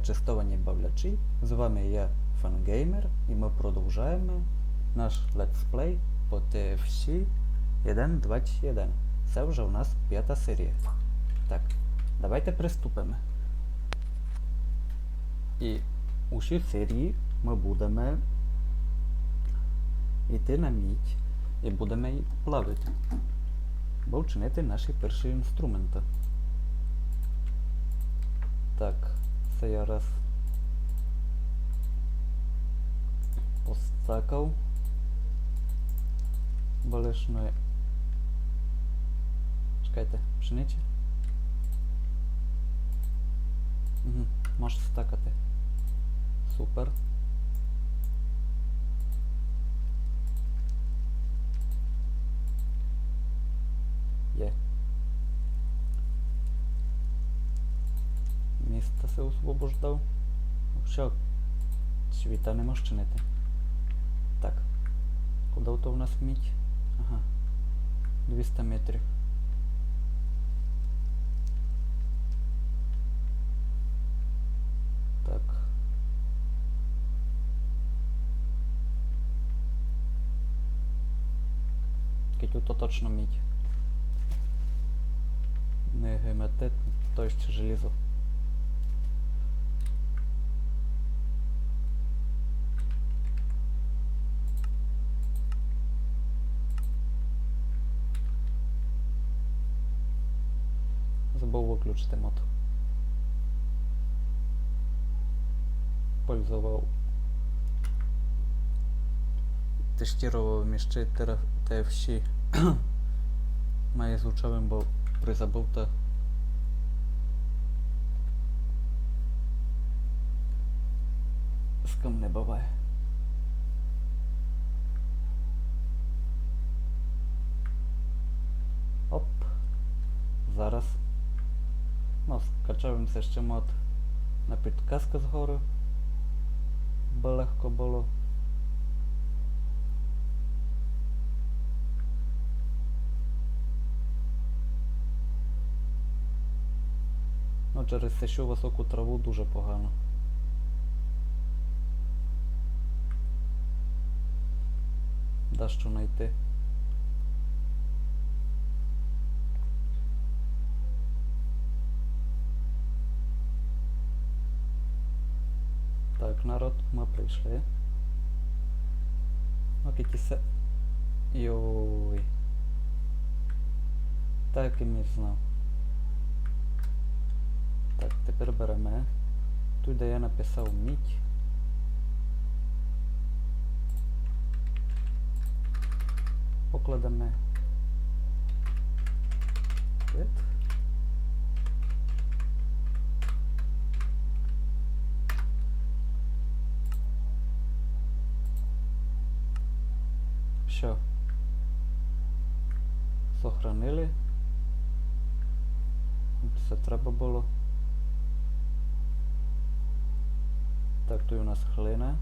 Чистовані бавлячі, з вами я, Фангеймер, і ми продовжуємо наш летсплей по TFC 1.21. Це вже у нас 5-та серія. Так, давайте приступимо. І у цій серії ми будемо йти на мідь і будемо її плавити, бо вчинити наші перші інструменти. Так, це я раз постакав балишної. Чекайте, пшениці? Угу, можеш стакати. Супер. Є. Місто се освобождав. Що? Світа не можеш чинити. Так. Куди то у нас мідь? Ага. 200 метрів. Так. Скільки то точно мідь? Не гематит, то ще желізо. Забув виключити мод. Пользував. Тестував міщи TFC. Має звучавим, бо призабув та з ким не буває. Оп. Зараз. Ну, скачаємося ще мод на підказку згору. Бо легко було. Ну, через це що високу траву дуже погано. Да що знайти. Так, народ, ми прийшли. Окей, се... Йой. Так і не знав. Так, тепер беремо. Тут, де я написав мідь. Покладемо. Тут. Все. Сохранили. Це треба було. Так, тут у нас хлина.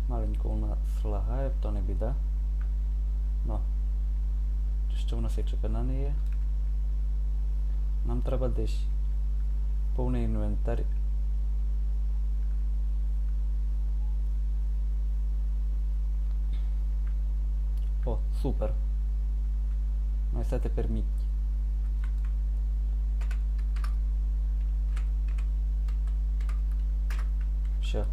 Маленько у нас лагає, то не біда. Ну. Що у нас є чекана не є? Нам треба десь повний інвентар. О, супер. Ну і це тепер мідь. Що?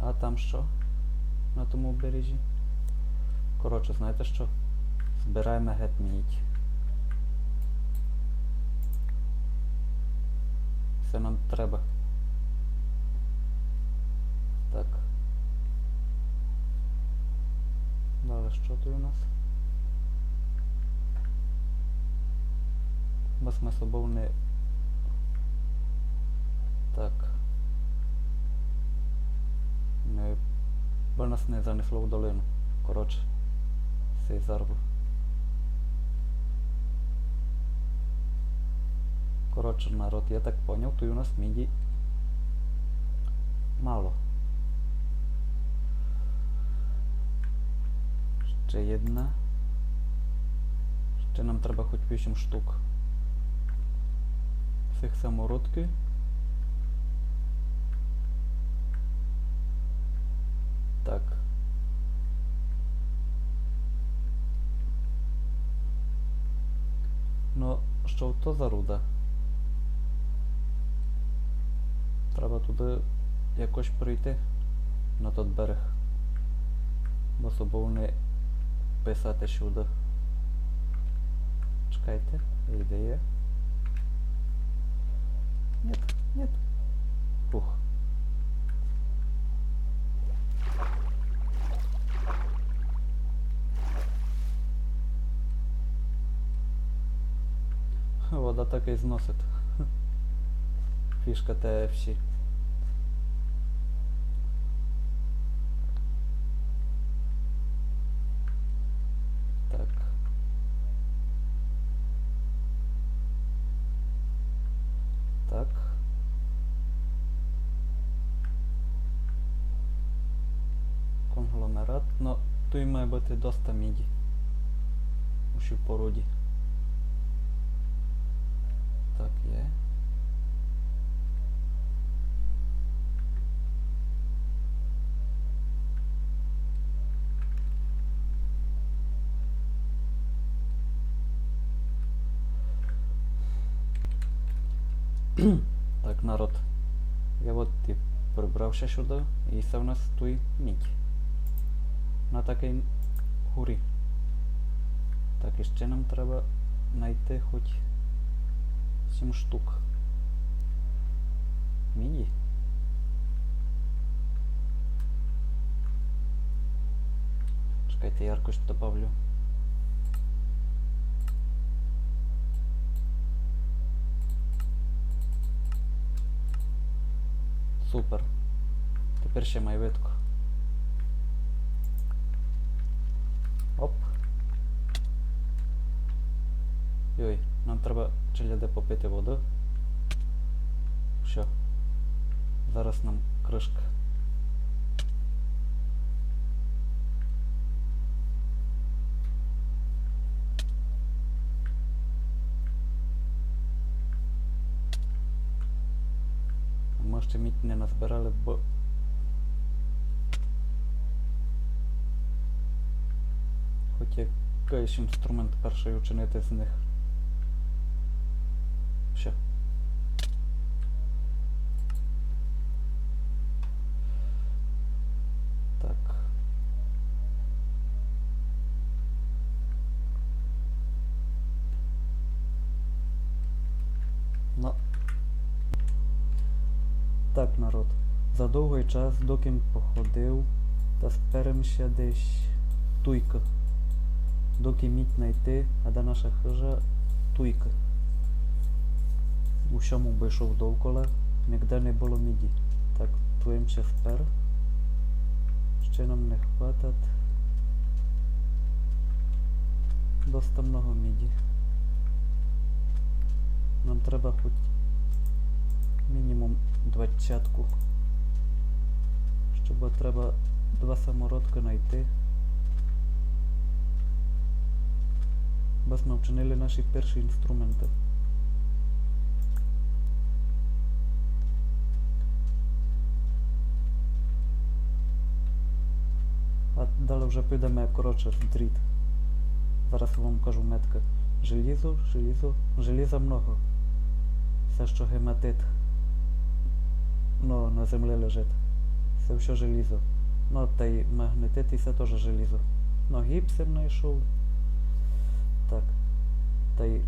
А там що? На тому бережі? Коротше, знаєте що? Збираємо геть мідь. Це нам треба. Так. Далі що тут у нас? Бо ми собою не... Так. Не... Бо нас не занесло в долину. Коротше. Цей зарву. Коротше, народ, я так поняв, тут у нас міді мало. Ще jedna. Ще нам треба хоч 8 штук. Цих самородки. Так. Ну, що то за руда? Треба туди якось прийти на той берег. Бо собою не писати сюди. Чекайте, ідея. Нет, нет. Фух. Вода так і зносить. Фішка TFC. Так. Так. Конгломерат. Ну, тут має бути доста міді. У цій породі. Так, є. Так, народ. Я от і прибрався сюди, і це в нас тут мідь. На такій горі. Так, і ще нам треба знайти хоч 7 штук. Міді. Чекайте, яркость добавлю. Супер. Тепер ще має видко. Оп. Йой, нам треба челяде попити воду. Що? Зараз нам кришка. Ми ще мідь не назбирали, бо... Хоч якийсь інструмент перший учинити з них. Що? Так. Ну. Так, народ. За довгий час, доки походив, та сперемся десь туйка. Доки мідь знайти, а де наша хижа туйка. У всьому обійшов довкола, ніде не було міді. Так, туємося спер. Ще нам не хватить. Доста много міді. Нам треба хоч мінімум 20. Щоб треба 2 самородки знайти. Бо ми вчинили наші перші інструменти. А далі вже підемо, коротше, в дріт. Зараз вам кажу метка. Желізо, желізо, желіза много. Все, що гематит. Ну, на землі лежить. Це все желізо. Ну, та й магнетит і це теж желізо. Ну, гіпсер знайшов. Так. Та й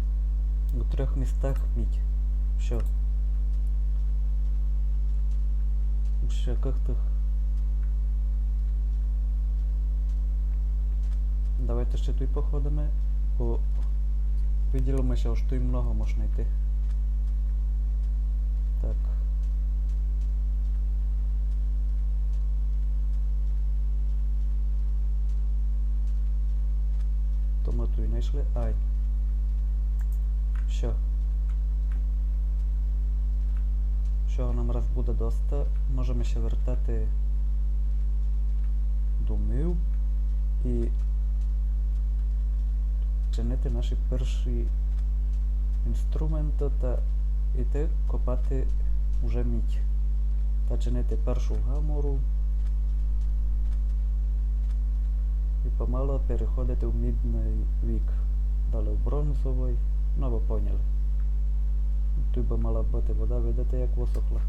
у 3 містах мідь. Все. У всяких тих. Давайте ще тут походимо, бо виділимося, що тут много можна знайти. Так. То ми тут знайшли. Ай. Все. Що нам раз буде доста, можемо ще вертати домів і чинити наші перші інструменти та йти копати уже мідь. Та чинити першу гамору і помало переходити в мідний вік. Далі в бронзовий. Ну ви поняли. Тут би мала бути вода, видите як висохла.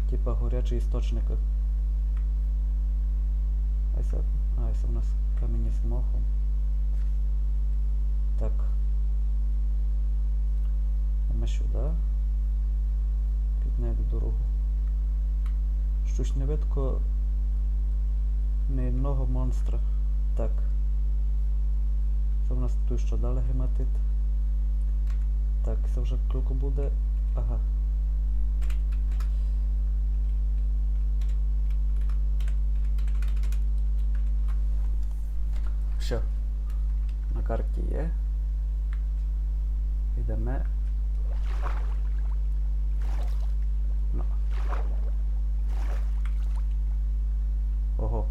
Типа горячий істочник. Ось у нас камені з мохом. Так. Ми сюди. Піднайду дорогу. Щось не видко ні одного монстра. Так. Це у нас тут що далі гематит. Так, це вже кілько буде. Ага. Що? На карті є. Йдемо. Ну. Ого.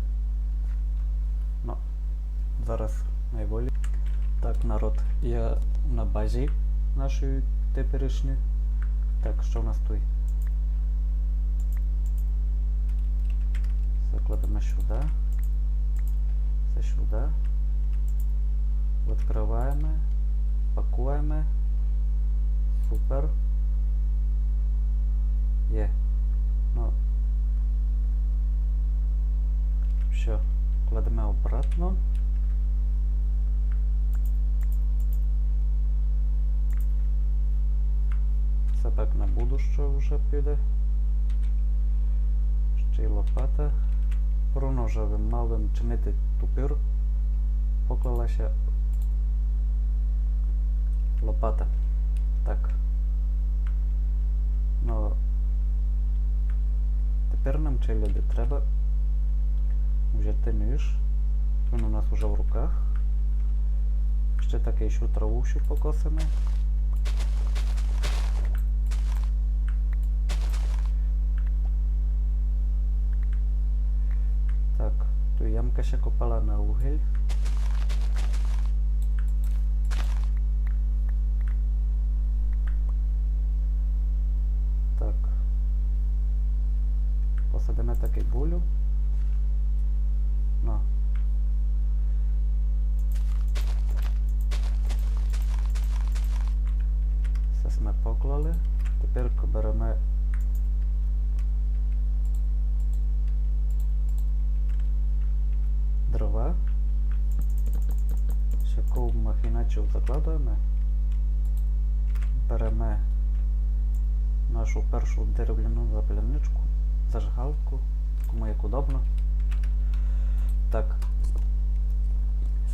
Ну. Зараз найволі. Так, народ, я на базі нашої теперішньої. Так, що у нас тут? Закладемо сюди. Це сюди. Відкриваємо. Пакуємо. Супер. Є. Ну. Все. Кладемо обратно. Це так не буду, що вже піде. Ще й лопата. Проножовим малим чинити тупір. Поклалася лопата. Так. Ну, тепер нам челяди треба взяти ніж. Він у нас вже в руках. Ще таке ще траву ще покосимо. Так, tu ямка ще копала на угіль. Так. Посадимо такий булю. Ну. Все ми поклали. Тепер беремо дрова. Ще кову махіначу закладуємо. Беремо нашу першу дерев'яну запальничку, зажигалку, кому як удобно. Так,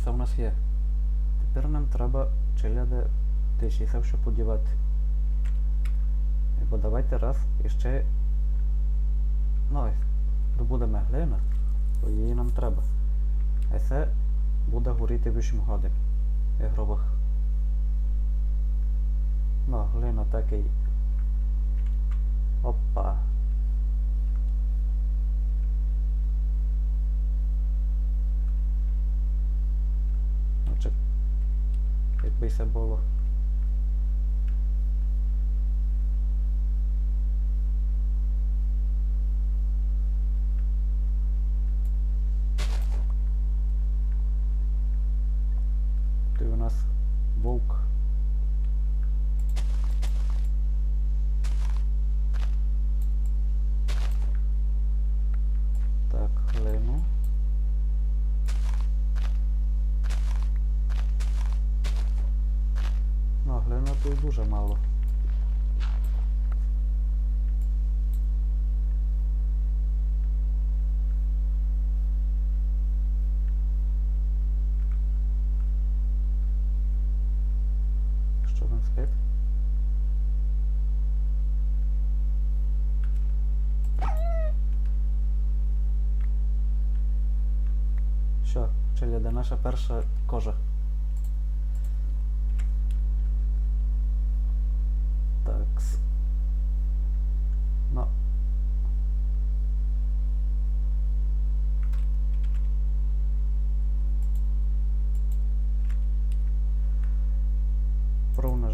це у нас є. Тепер нам треба челяди тиші все ще подівати. Бо давайте раз і ще, ну, добудемо глина, бо її нам треба. А це буде горіти 8 годин ігрових. Ну, глина такий. Опа. Ну, якби це було. Тут у нас вовк. Так, глину. Ну, глина тут дуже мало. Що він спить? Що, челяди, наша перша кожа. Такс. Ну.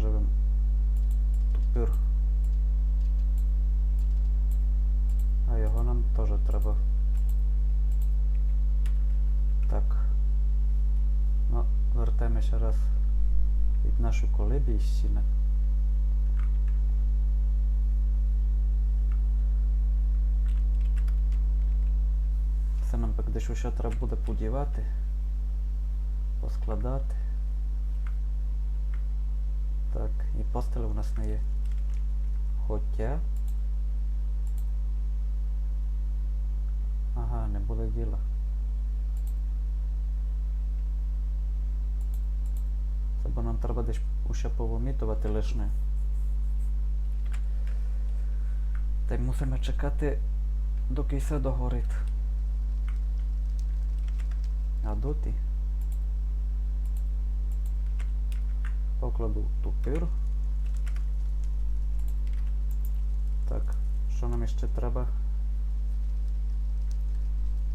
наживемо тупір. А його нам теж треба. Так. Ну, вертаємо ще раз від нашої колиби і стіни. Це нам так дещо ще треба буде подівати, поскладати. Так, і постелі у нас не є. Хоча... Ага, не буде діла. Це бо нам треба десь ще повимітувати лишне. Та й мусимо чекати, доки все догорить. А доти покладу тупір. Так, що нам ще треба?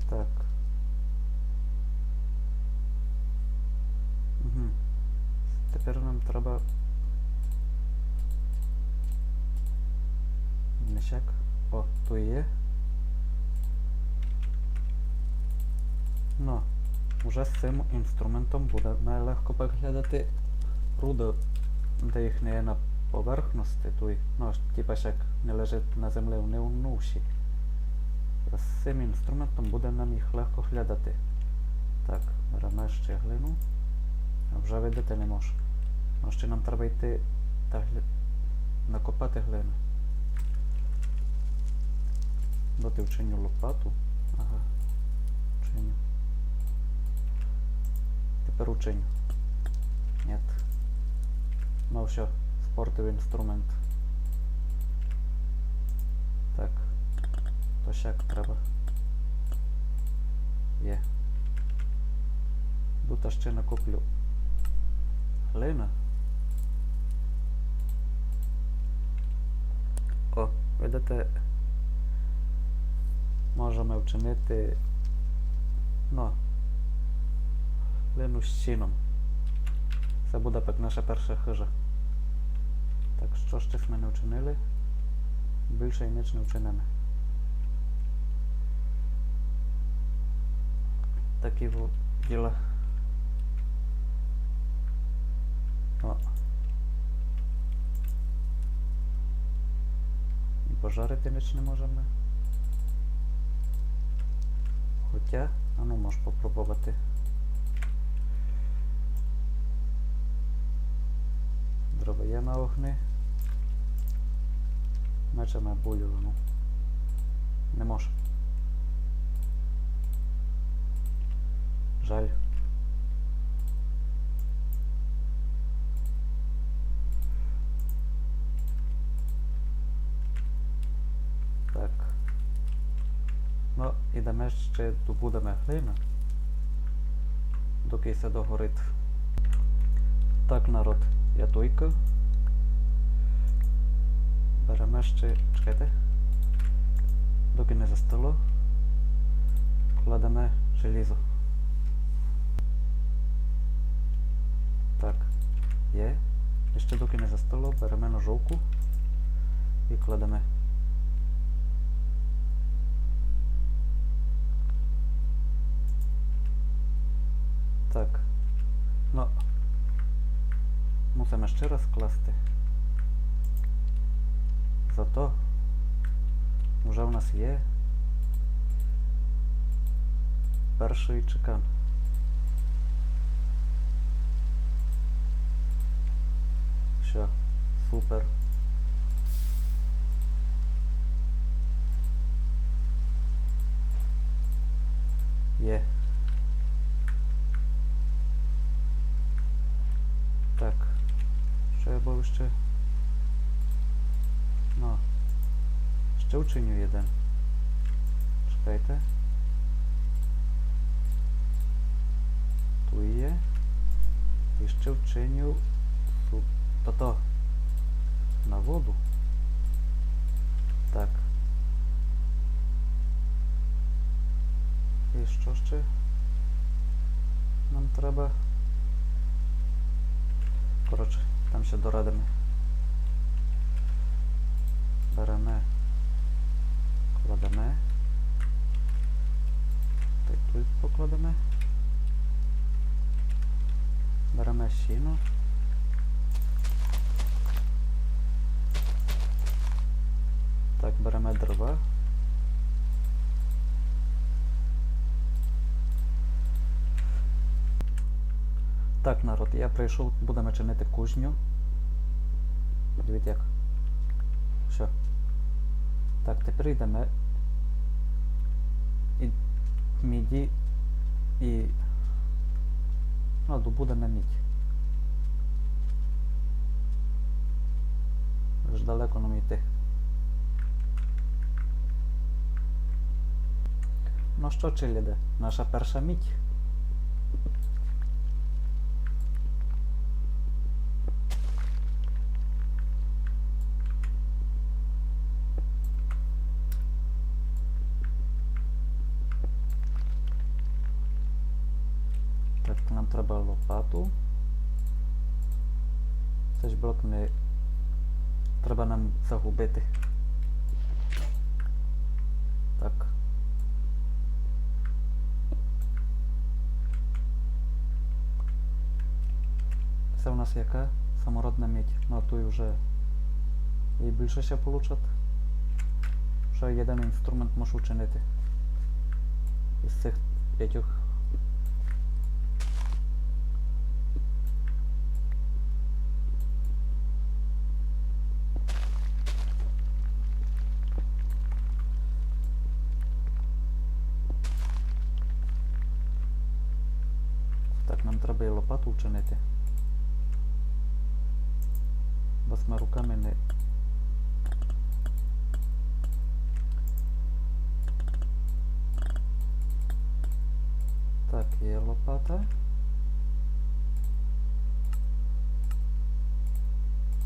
Так. Угу. Тепер нам треба мішок. О, то є. Ну, вже з цим інструментом буде найлегко переглядати руди, де їх не є на поверхності, той, ну, типа як не лежить на землі, не унувші. З цим інструментом буде нам їх легко глядати. Так, беремо ще глину. А вже видати не може. Ну, ще нам треба йти та накопати глину. Доти вчиню лопату. Ага. Вчиню. Тепер учиню. Нет. Ну все, спортив інструмент. Так. То щак треба. Є. Тут ще накоплю глина. О, видите, можемо вчинити, ну, глину з чином. Це буде як наша перша хижа. Так, що ще ми не вчинили? Більше і ніч не вчинимо. Такі діла. О. І пожарити ніч не можемо. Хоча, а ну можеш попробувати. Дрова є на огні. Мечемо бульйону. Не може. Жаль. Так. Ну, ідемо ще добудемо глину, доки все догорить. Так, народ, я туйка. Беремо ще, чекайте, доки не застило, кладемо желізо. Так, є. І ще доки не застило, беремо ножовку і кладемо. Так. Ну, мусимо ще раз класти. Зато вже в нас є перший чекан. Все, супер. Є. Так, що я був ще? Ну, ще вчиню один. Чекайте. Ту є. І ще вчиню то на воду. Так. І що ще нам треба? Коротше, там ще дорадимо. Беремо, кладемо. Та й тут покладемо. Беремо щіну. Так, беремо дрова. Так, народ, я прийшов, будемо чинити кузню. Дивіться як. Що? Так, тепер йдемо і міді і... Ну, добудемо мідь. Вже далеко нам йти. Ну що, чиліде, наша перша мідь. Так, нам треба лопату. Цей ж блок не... Треба нам загубити. Так. Це у нас яка? Самородна мідь. Ну а тут вже і більше ще получать. Ще один інструмент можу чинити. Із цих 5. Так, нам треба і лопату вчинити. Бо ми руками не... Так, є лопата.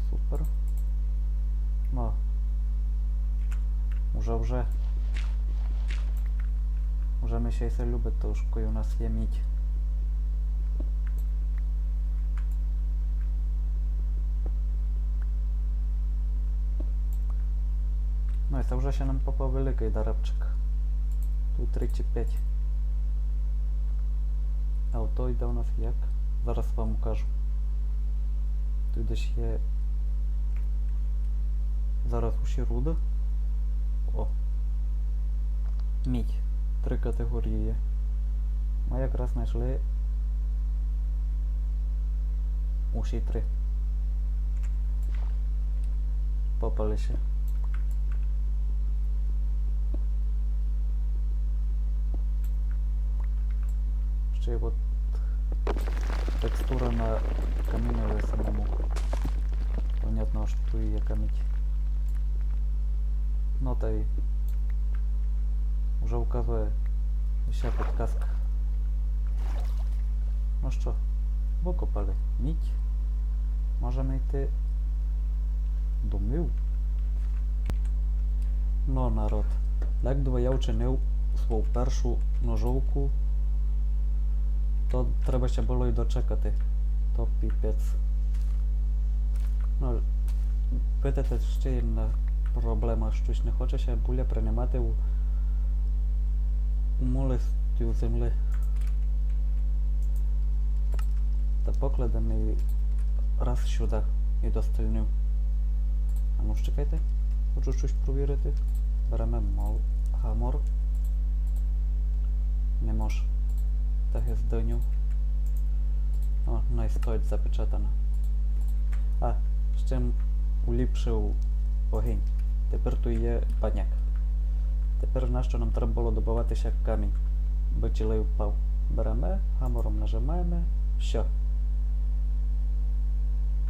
Супер. Ну. Уже ми ще й це любить, тому що у нас є мідь. Ну і це вже ще нам попав великий дарабчик. Тут 3 чи 5. А ото йде у нас як? Зараз вам кажу. Тут десь є... Зараз усі руда. О. Мідь. 3 категорії є. Ми якраз знайшли усі 3. Попали ще. Ще й от текстура на каміневі самому. Понятно, що тут є камінь. Ну та й вже вказує ще підказка. Ну що, викопали мідь. Можемо йти до мив. Ну, народ, якби я вчинив свою першу ножовку, то треба ще було і дочекати. То піпець. Ну, питайте, ще jedna проблема, щось не хоче ще буля приймати у молестю землі. Та покладемо її раз сюди і до стільню. А ну, чекайте, хочу щось провірити. Беремо гамор. Не може. Так я здоню. О, ну і стоїть запечатана. А, ще уліпшив огінь. Тепер тут є баняк. Тепер нащо нам треба було добувати ще камінь. Бо чилий впав. Беремо, гамором нажимаємо. Все.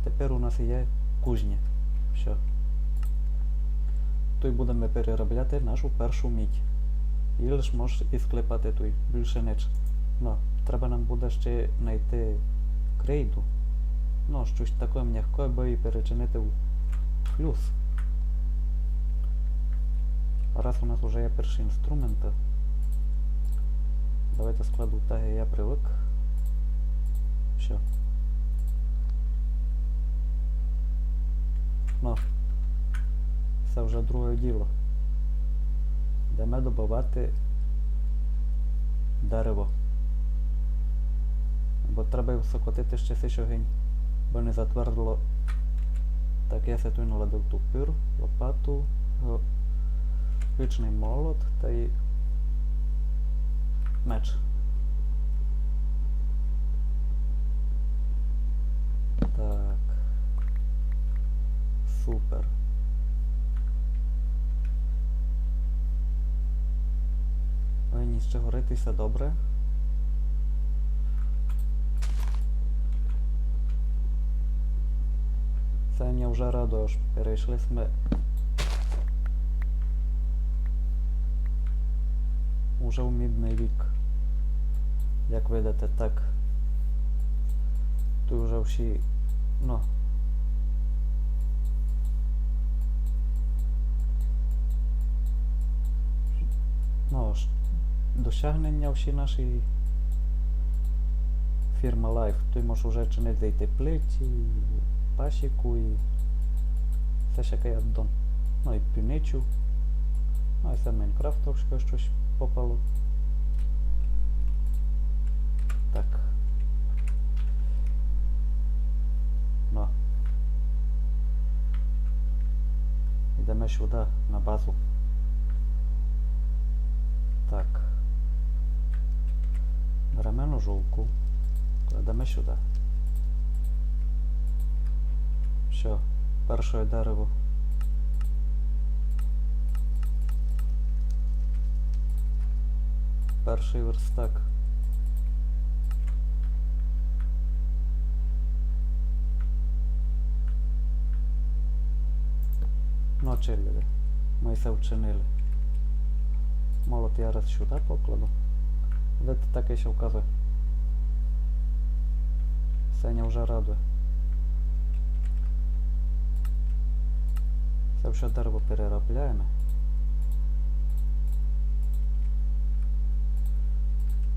Тепер у нас є кузня. Все. Тут будемо переробляти нашу першу мідь. І лише можеш і склепати тут. Більше ніч. Ну, треба нам буде ще знайти крейду. Ну, щось таке м'яке, бо і перечинити в флюс. А раз у нас вже є перші інструменти, давайте складу так, як я привик. Все. Ну, це вже друге діло. Йдемо добувати дерево. Бо треба його сокотити ще сиш огінь, бо не затвердило. Так, я се тут наладив тупир, лопату, пічний молот та й меч. Так. Супер. Повинні ще горитися добре. Це мене вже радує, аж перейшли ми уже в мідний вік. Як видите, так. Тут вже всі, ну, досягнення всі наші фірма Life. Тут можеш вже чинити і теплиці, пасіку і все ще аддон. Ну і півничу. Ну і це Майнкрафтовське щось попало. Так. Ну. Йдемо сюди, на базу. Так. Беремо ножовку. Кладемо сюди. Все, перше дерево. Перший верстак. Ну, чили. Ми це вчинили. Молот я раз сюди покладу. Видите, таке ще вказує. Сеня вже радує. Це вже дерево переробляємо.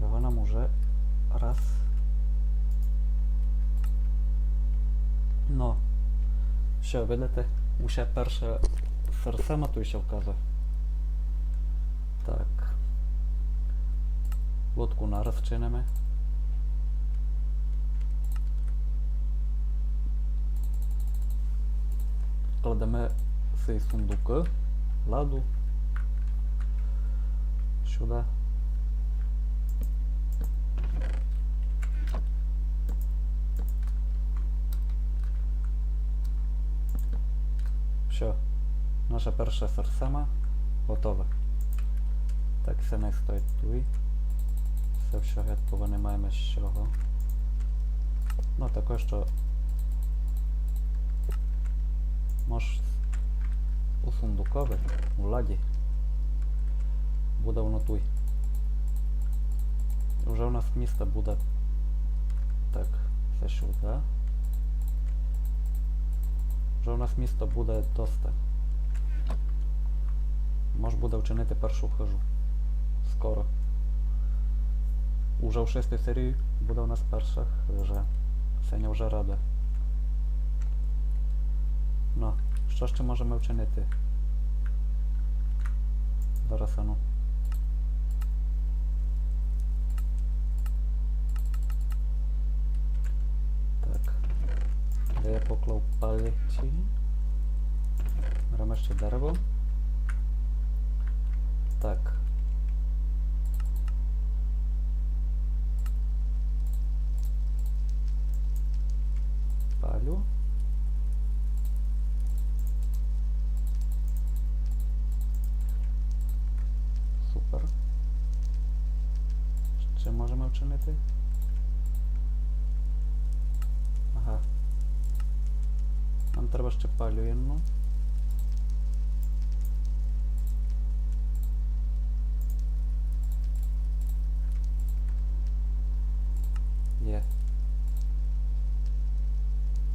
Його нам уже раз. Ну, що, видите? Уже перше серцема тут ще вказує. Так. Лодку нараз чинимо. Кладемо цей сундук, ладу сюди. Все, наша перша серсема готова. Так, це не стоїть тут. Це все гетто не маємо з чого. Ну, також, що може у сундукові, у ладі, буде воно тут. Вже у нас місце буде. Так, це сюди. Вже у нас місто буде доста. Може буде вчинити першу хижу. Скоро. Уже в 6-й серії буде у нас перша хижа. Сеня вже рада. Ну, що ще можемо вчинити? Зараз ану. Так. Де я поклав палиці? Беремо ще дерево. Так. Палю. Супер. Ще можемо вчинити? Ага. Нам треба ще палю інну. Є.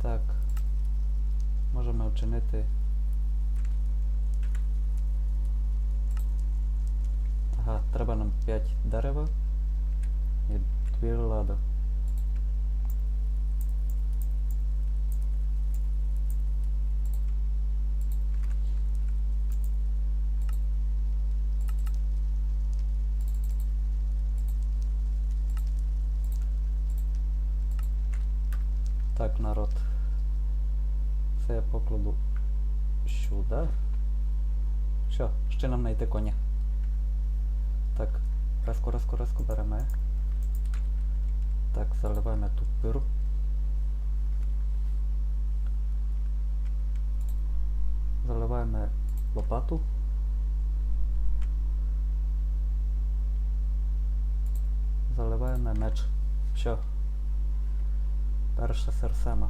Так. Можемо вчинити. Ага, треба нам 5 дерева і 2 лади. Так, народ. Це я покладу сюди. Що, ще нам знайти коня. Так, резко беремо. Так, заливаємо тут пиру. Заливаємо лопату. Заливаємо меч. Все. Перша серсема.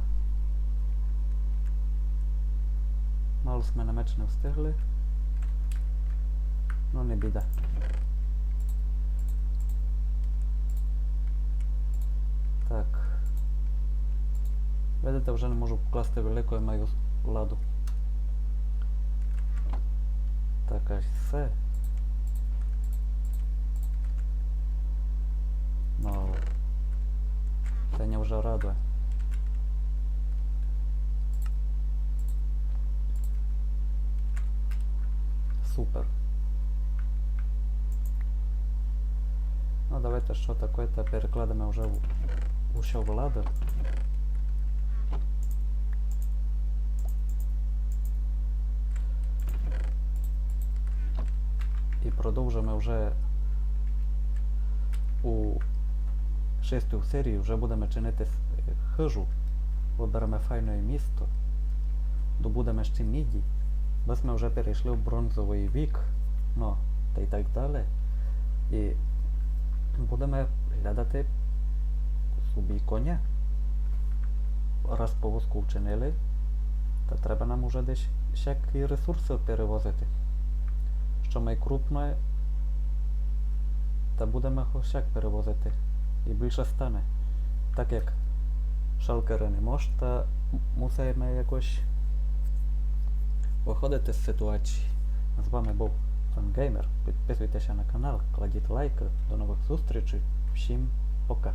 Мало ми на меч не встигли. Ну не біда. Так. Видите, вже не можу покласти великою мою ладу. Так, аж все. Ну, це не вже радує. Супер. Ну, давайте що таке-то перекладемо вже у що владу. І продовжимо вже у 6-ту серію, вже будемо чинити хижу. Виберемо файне місто. Добудемо ще міді. Бо ми вже перейшли в бронзовий вік. Ну, та й так далі. І будемо глядати собі коня. Раз повозку вчинили, то треба нам уже десь всякі ресурси перевозити. Що найкрупне, та будемо всяк перевозити. І більше стане. Так як шалкери не може, та мусимо якось виходити з ситуації. З вами був FunGamer. Підписуйтеся на канал, кладіть лайки. До нових зустрічей. Всім пока.